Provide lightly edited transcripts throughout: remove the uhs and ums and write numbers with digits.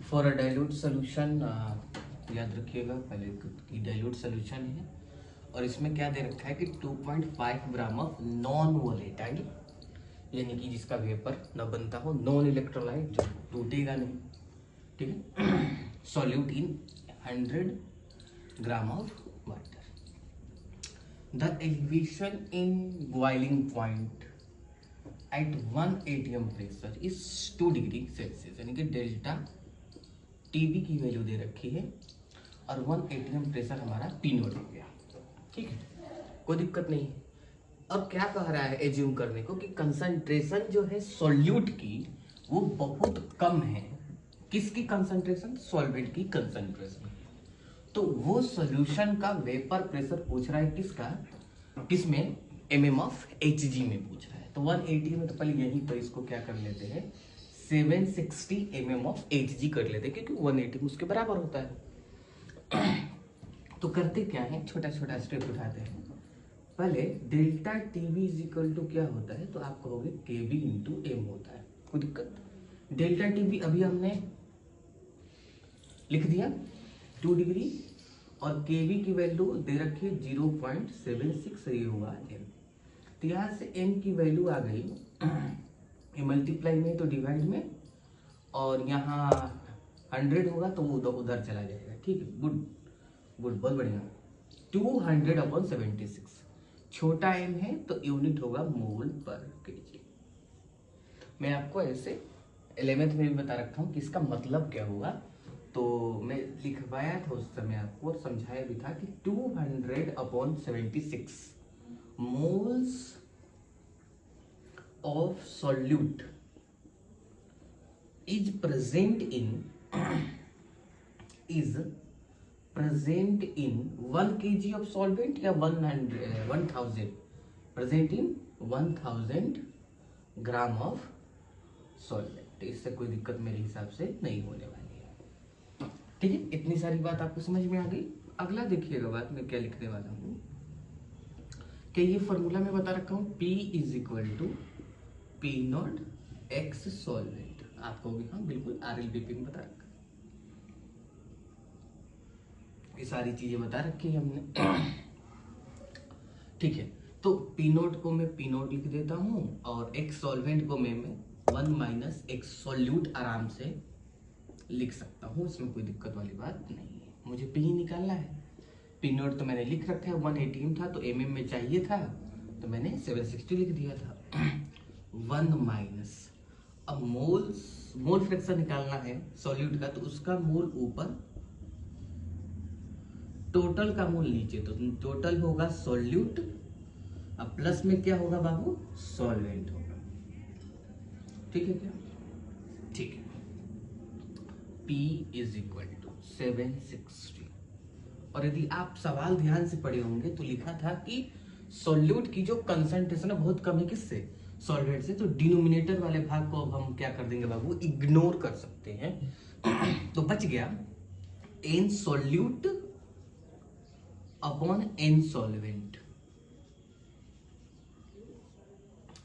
For a dilute solution, याद रखिएगा पहले कि डाइल्यूट सोल्यूशन है और इसमें क्या दे रखा है कि 2.5 ग्राम ऑफ नॉन वोलेटाइल, यानी कि जिसका वेपर न बनता हो, नॉन इलेक्ट्रोलाइट, जो टूटेगा नहीं, ठीक है, solute in 100 gram of water. The elevation in boiling point at 1 atm pressure is 2 degree Celsius, यानी कि डेल्टा टीबी की वैल्यू दे रखी है और 1 atm प्रेशर हमारा पी नोट हो गया, ठीक है, कोई दिक्कत नहीं है। अब क्या कह रहा है एज्यूम करने को कि कंसंट्रेशन जो है सॉल्यूट की वो बहुत कम है। किसकी कंसंट्रेशन? सॉल्वेंट की कंसंट्रेशन। तो वो सॉल्यूशन का वेपर प्रेशर पूछ रहा है किसका, किसमें? mm ऑफ Hg में पूछ रहा है। तो 180 में तो पहले यहीं पर इसको क्या कर लेते हैं, 760 mm ऑफ Hg कर लेते हैं, क्योंकि 180 उसके बराबर होता है। तो करते क्या है, छोटा छोटा स्टेप उठाते हैं। पहले delta TV is equal to क्या होता है, तो आप कहोगे केबी इंटू एम होता है, कोई दिक्कत? डेल्टा टीवी अभी हमने लिख दिया 2 डिग्री और केवी की वैल्यू दे रखी है 0.76, ये हुआ एम। तो यहाँ से एम की वैल्यू आ गई, ये मल्टीप्लाई में तो डिवाइड में, और यहाँ 100 होगा तो वो उधर चला जाएगा, ठीक है, गुड गुड, बहुत बढ़िया। 200/76, छोटा एम है तो यूनिट होगा मोल पर केजी। मैं आपको ऐसे 11th में भी बता रखा हूँ कि इसका मतलब क्या होगा, तो मैं लिखवाया था उस समय आपको और समझाया भी था कि 200/76 moles of solute is present in 1 kg of solvent या 1000 present in 1000 gram of solvent. इससे कोई दिक्कत मेरे हिसाब से नहीं होने वाली है, ठीक है। इतनी सारी बात आपको समझ में आ गई। अगला देखिएगा बात मैं क्या लिखने वाला हूँ कि ये फॉर्मूला में बता रखा हूँ P is equal to P naught X solvent. आपको भी हाँ बिल्कुल RLBP में बता रखा, ये सारी चीजें बता रखी है हमने, ठीक है। तो पी नोट को मैं पी नोट लिख देता हूं और एक्स सॉल्वेंट को मैं 1 माइनस एक्स सॉल्यूट आराम से लिख सकता हूं, इसमें कोई दिक्कत वाली बात नहीं है। मुझे पी निकालना है, पी नोट तो मैंने लिख रखा है, 180 था तो mm में चाहिए था तो मैंने 760 लिख दिया था। 1 माइनस, अब मोल फ्रैक्शन निकालना है सॉल्यूट का, तो उसका मोल ऊपर, टोटल का मोल नीचे, तो टोटल होगा सॉल्यूट, अब प्लस में क्या होगा बाबू, सॉल्वेंट होगा, ठीक है क्या, ठीक है। P इज इक्वल टू 760, और यदि आप सवाल ध्यान से पढ़े होंगे तो लिखा था कि सॉल्यूट की जो कंसंट्रेशन है बहुत कम है, किससे, सॉल्वेंट से, तो डिनोमिनेटर वाले भाग को अब हम क्या कर देंगे बाबू, इग्नोर कर सकते हैं। तो बच गया n solute upon n solvent,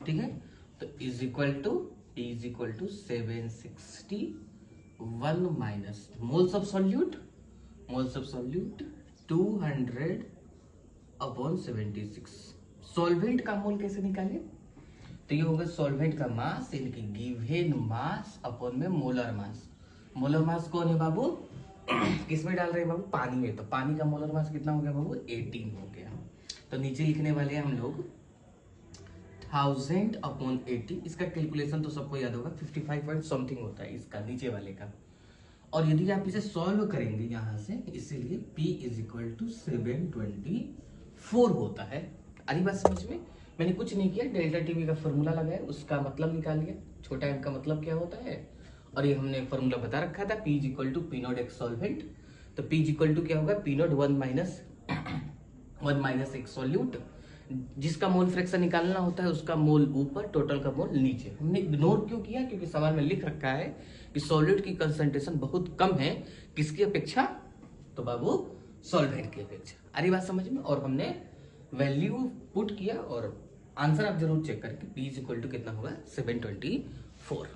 ठीक है। तो is equal to 760, 1 minus moles of solute 200/76। Solvent का मोल कैसे निकाले, तो ये होगा सॉल्वेंट का मास, यानी कि गिवन मास अपॉन में मोलर मास। मोलर मास कौन है बाबू, किसमें डाल रहे हैं बाबू, पानी में, तो पानी का मोलर मास कितना हो गया बाबू, 18 हो गया। तो नीचे लिखने वाले हैं हम लोग 1000/80, इसका कैलकुलेशन तो सबको याद होगा, 55 पॉइंट समथिंग होता है इसका नीचे वाले का। और यदि आप इसे सॉल्व करेंगे यहां से, इसीलिए P इज इक्वल टू 724 होता है। अरे बात समझ में, मैंने कुछ नहीं किया, डेल्टा टीवी का फॉर्मूला लगाया, उसका मतलब निकाल लिया, छोटा एम का मतलब क्या होता है, और ये हमने फॉर्मूला बता रखा था, P is equal to P naught X solvent. तो P इज इक्वल टू क्या होगा, P naught 1 minus X solute, जिसका मोल फ्रैक्शन निकालना होता है उसका मोल ऊपर, टोटल का मोल नीचे। हमने इग्नोर क्यों किया, क्योंकि सवाल में लिख रखा है कि सॉल्यूट की कंसंट्रेशन बहुत कम है, किसकी अपेक्षा, तो बाबू सॉल्वेंट की अपेक्षा। अरे बात समझ में, और हमने वैल्यू पुट किया और आंसर आप जरूर चेक करके P इज इक्वल टू कितना होगा, 724।